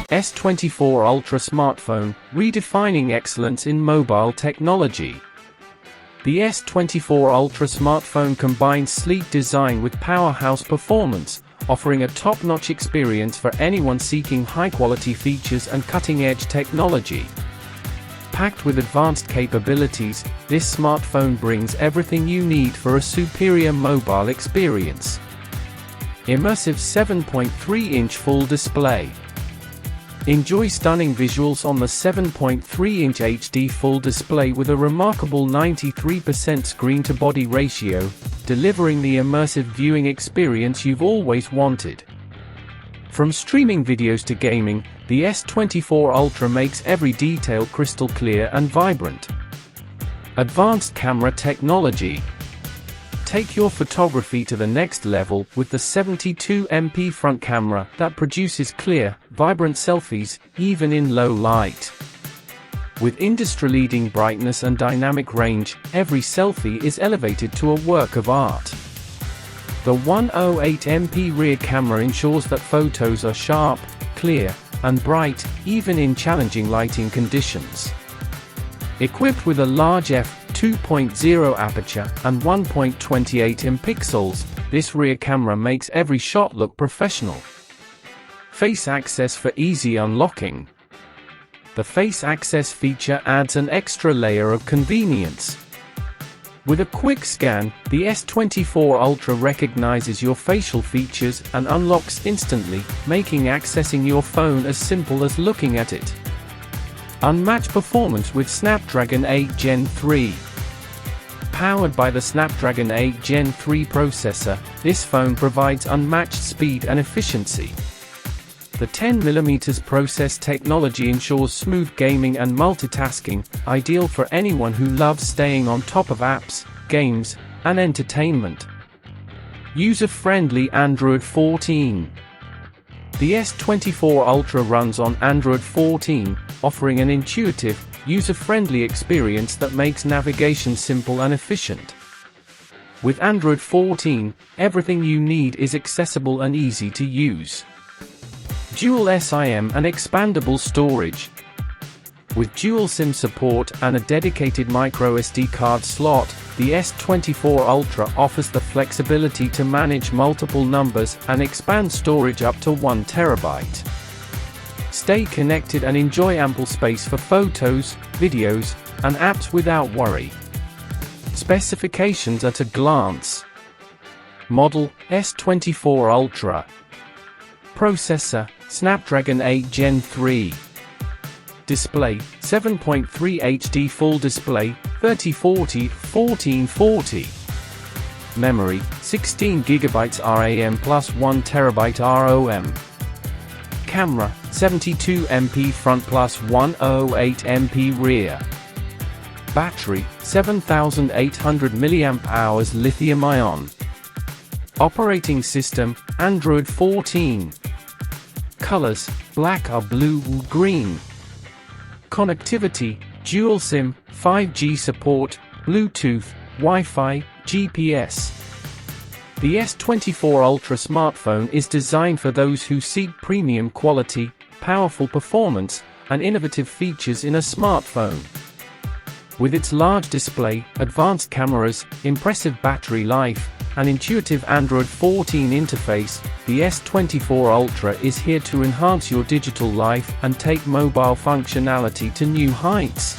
S24 Ultra Smartphone, redefining excellence in mobile technology. The S24 Ultra Smartphone combines sleek design with powerhouse performance, offering a top-notch experience for anyone seeking high-quality features and cutting-edge technology. Packed with advanced capabilities, this smartphone brings everything you need for a superior mobile experience. Immersive 7.3-inch full display. Enjoy stunning visuals on the 7.3-inch HD full display with a remarkable 93% screen-to-body ratio, delivering the immersive viewing experience you've always wanted. From streaming videos to gaming, the S24 Ultra makes every detail crystal clear and vibrant. Advanced camera technology. Take your photography to the next level with the 72MP front camera that produces clear, vibrant selfies, even in low light. With industry-leading brightness and dynamic range, every selfie is elevated to a work of art. The 108MP rear camera ensures that photos are sharp, clear, and bright, even in challenging lighting conditions. Equipped with a large f/2.0 aperture and 1.28 pixels, this rear camera makes every shot look professional. Face access for easy unlocking. The face access feature adds an extra layer of convenience. With a quick scan, the S24 Ultra recognizes your facial features and unlocks instantly, making accessing your phone as simple as looking at it. Unmatched performance with Snapdragon 8 Gen 3. Powered by the Snapdragon 8 Gen 3 processor, this phone provides unmatched speed and efficiency. The 10mm process technology ensures smooth gaming and multitasking, ideal for anyone who loves staying on top of apps, games, and entertainment. User-friendly Android 14. The S24 Ultra runs on Android 14, offering an intuitive, user-friendly experience that makes navigation simple and efficient. With Android 14, everything you need is accessible and easy to use. Dual SIM and expandable storage. With dual SIM support and a dedicated microSD card slot, the S24 Ultra offers the flexibility to manage multiple numbers and expand storage up to 1 TB. Stay connected and enjoy ample space for photos, videos, and apps without worry. Specifications at a glance. Model, S24 Ultra. Processor, Snapdragon 8 Gen 3. Display, 7.3 HD Full Display, 3040 1440. Memory, 16GB RAM plus 1TB ROM. Camera, 72MP front plus 108MP rear. Battery, 7800 mAh lithium-ion. Operating system, Android 14. Colors, black or blue or green. Connectivity, dual SIM, 5G support, Bluetooth, Wi-Fi, GPS. The S24 Ultra smartphone is designed for those who seek premium quality, powerful performance, and innovative features in a smartphone. With its large display, advanced cameras, impressive battery life, and intuitive Android 14 interface, the S24 Ultra is here to enhance your digital life and take mobile functionality to new heights.